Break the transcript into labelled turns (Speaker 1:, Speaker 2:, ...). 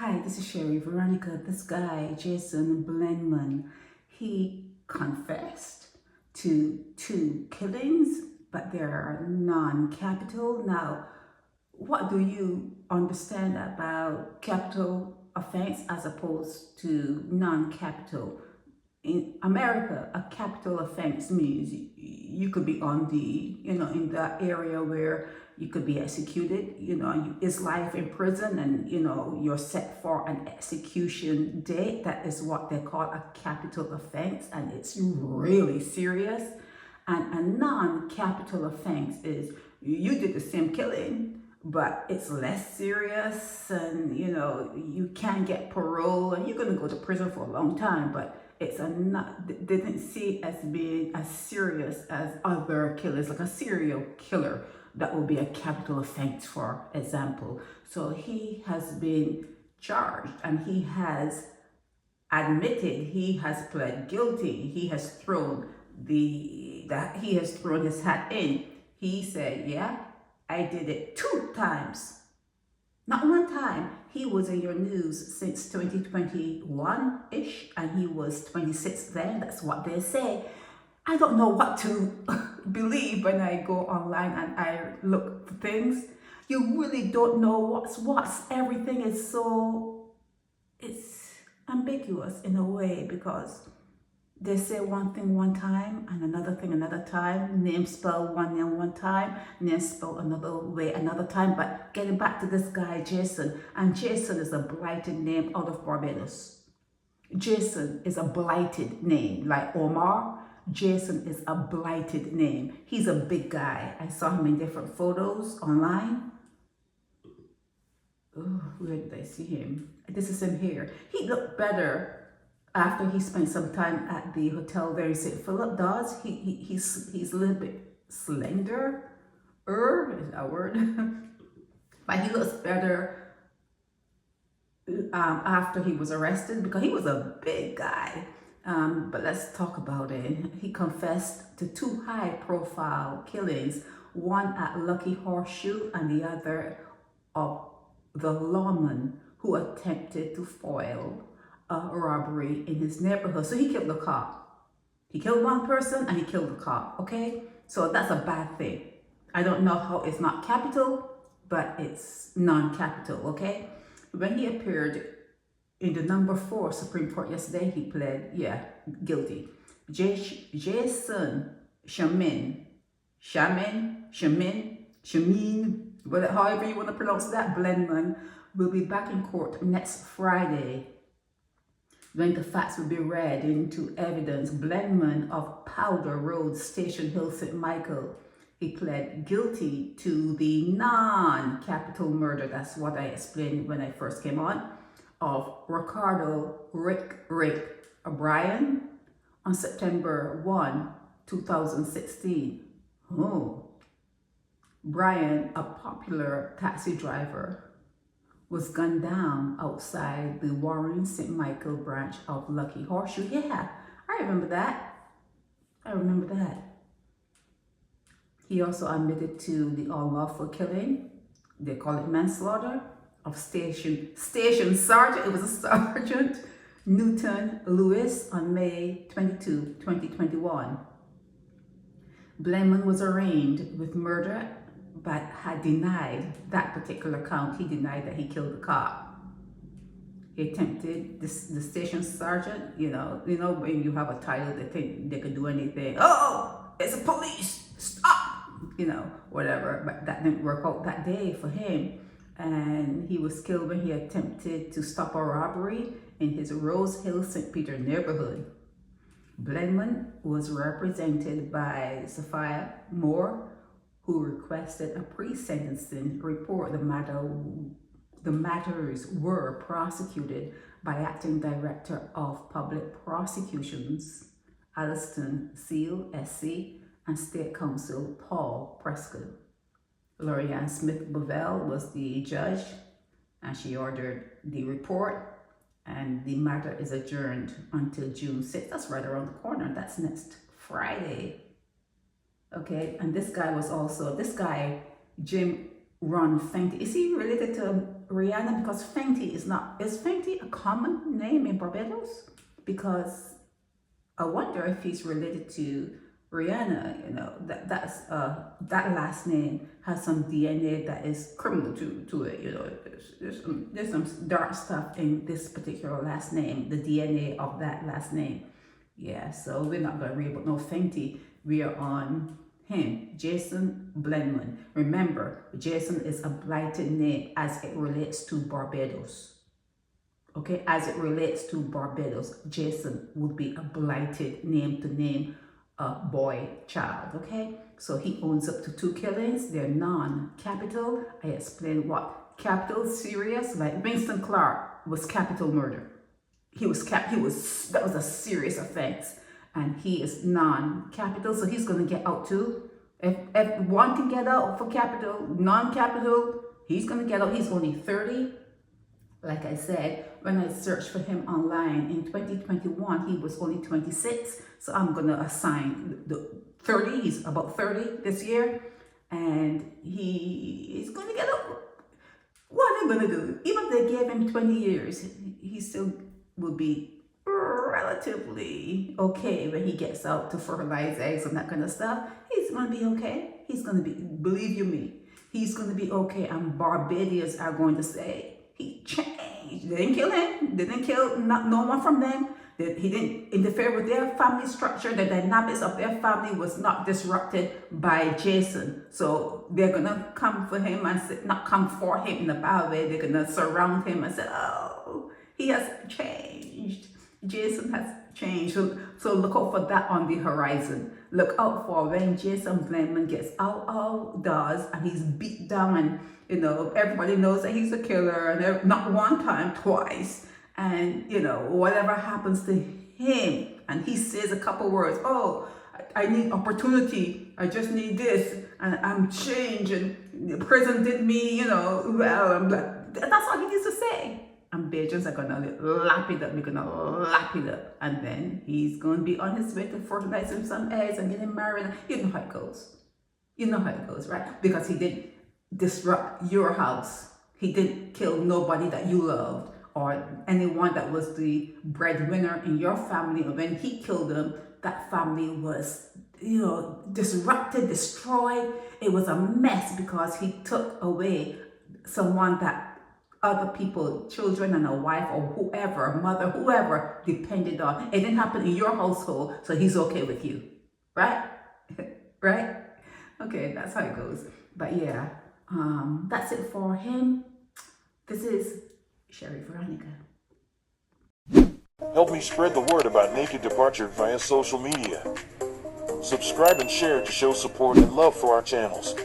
Speaker 1: Hi, this is Sherry Veronica. This guy, Shamin Blenman, he confessed to 2 killings, but they are non-capital. Now, what do you understand about capital offense as opposed to non-capital? In America, a capital offense means you could be on in that area where you could be executed, it's life in prison, and, you're set for an execution date. That is what they call a capital offense, and it's really serious. And a non-capital offense is you did the same killing, but it's less serious, and, you can get parole, and you're going to go to prison for a long time, but it's they didn't see it as being as serious as other killers, like a serial killer. That will be a capital offense, for example. So he has been charged, and he has admitted, he has pled guilty. He has thrown his hat in. He said, yeah, I did it 2 times. Not 1 time. He was in your news since 2021-ish, and he was 26 then. That's what they say. I don't know what to believe when I go online and I look for things. You really don't know what's what. Everything is it's ambiguous in a way, because they say one thing one time and another thing another time. Name spelled one name one time, name spelled another way another time. But getting back to this guy, Jason, and Jason is a blighted name out of Barbados. Jason is a blighted name, like Omar. Jason is a blighted name. He's a big guy. I saw him in different photos online. Oh, where did I see him? This is him here. He looked better after he spent some time at the hotel there in St. Philip. He's a little bit slender. Is that a word? But he looks better after he was arrested, because he was a big guy. But let's talk about it. He confessed to 2 high-profile killings, one at Lucky Horseshoe and the other of the lawman who attempted to foil a robbery in his neighborhood. So he killed the cop. He killed one person and he killed the cop, okay? So that's a bad thing. I don't know how it's not capital, but it's non-capital, okay? When he appeared in the number 4 Supreme Court yesterday, he pled, guilty. Jason Shamin, however you want to pronounce that, Blenman, will be back in court next Friday, when the facts will be read into evidence. Blenman of Powder Road, Station Hill, St. Michael, he pled guilty to the non-capital murder. That's what I explained when I first came on, of Ricardo Rick O'Brien on September 1, 2016. Oh. Brian, a popular taxi driver, was gunned down outside the Warren St. Michael branch of Lucky Horseshoe. Yeah, I remember that. He also admitted to the unlawful killing, they call it manslaughter, of Station Sergeant, it was a Sergeant Newton Lewis on May 22, 2021. Blenman was arraigned with murder, but had denied that particular count. He denied that he killed the cop. He attempted, the station sergeant, when you have a title, they think they could do anything. Oh, it's a police, stop, whatever. But that didn't work out that day for him. And he was killed when he attempted to stop a robbery in his Rose Hill, St. Peter neighborhood. Blenman was represented by Sophia Moore, who requested a pre-sentencing report. The matters were prosecuted by Acting Director of Public Prosecutions, Alliston Seal, SC, and State Counsel Paul Prescott. Lorianne Smith-Bovell was the judge, and she ordered the report, and the matter is adjourned until June 6th. That's right around the corner. That's next Friday. Okay, and this guy, Jim Ron Fenty. Is he related to Rihanna, because Fenty is Fenty a common name in Barbados? Because I wonder if he's related to Rihanna. You know, that last name has some DNA that is criminal to it. You know, there's some dark stuff in this particular last name, the DNA of that last name. Yeah, so we're not gonna read about no Fenty. We are on him, Jason Blenman. Remember, Jason is a blighted name as it relates to Barbados. Okay, as it relates to Barbados, Jason would be a blighted name to name a boy child. Okay, so he owns up to 2 killings. They're non-capital. I explained what capital, serious, like Winston Clark was capital murder. That was a serious offense, and he is non-capital, so he's going to get out too. If one can get out for capital, non-capital, he's going to get out. He's only 30. Like I said, when I searched for him online in 2021, he was only 26. So I'm going to assign the 30. He's about 30 this year, and he is going to get out. What are they going to do? Even if they gave him 20 years, he still will be relatively okay when he gets out to fertilize eggs and that kind of stuff. He's going to be okay. He's going to be, believe you me, he's going to be okay. And Barbadians are going to say, he changed. They didn't kill him. They didn't kill no one from them. He didn't interfere with their family structure. The dynamics of their family was not disrupted by Jason. So they're going to come for him and say, not come for him in a bad way. They're going to surround him and say, oh, he has changed. Jason has changed. So look out for that on the horizon. Look out for when Jason Blenman gets outdoors and he's beat down, and you know, everybody knows that he's a killer, and not one time, twice. And you know, whatever happens to him, and he says a couple words, oh, I need opportunity, I just need this, and I'm changed, and the prison did me, you know, well, that's all he needs to say. And Bajans are gonna lap it up, we're gonna lap it up. And then he's gonna be on his way to fertilizing some eggs and getting married. You know how it goes. You know how it goes, right? Because he didn't disrupt your house. He didn't kill nobody that you loved or anyone that was the breadwinner in your family. And when he killed them, that family was, you know, disrupted, destroyed. It was a mess because he took away someone that other people, children and a wife or whoever, a mother, whoever depended on. It didn't happen in your household, so he's okay with you, right? Right? Okay, that's how it goes. But yeah, that's it for him. This is Sherry Veronica.
Speaker 2: Help me spread the word about Naked Departure via social media. Subscribe and share to show support and love for our channels.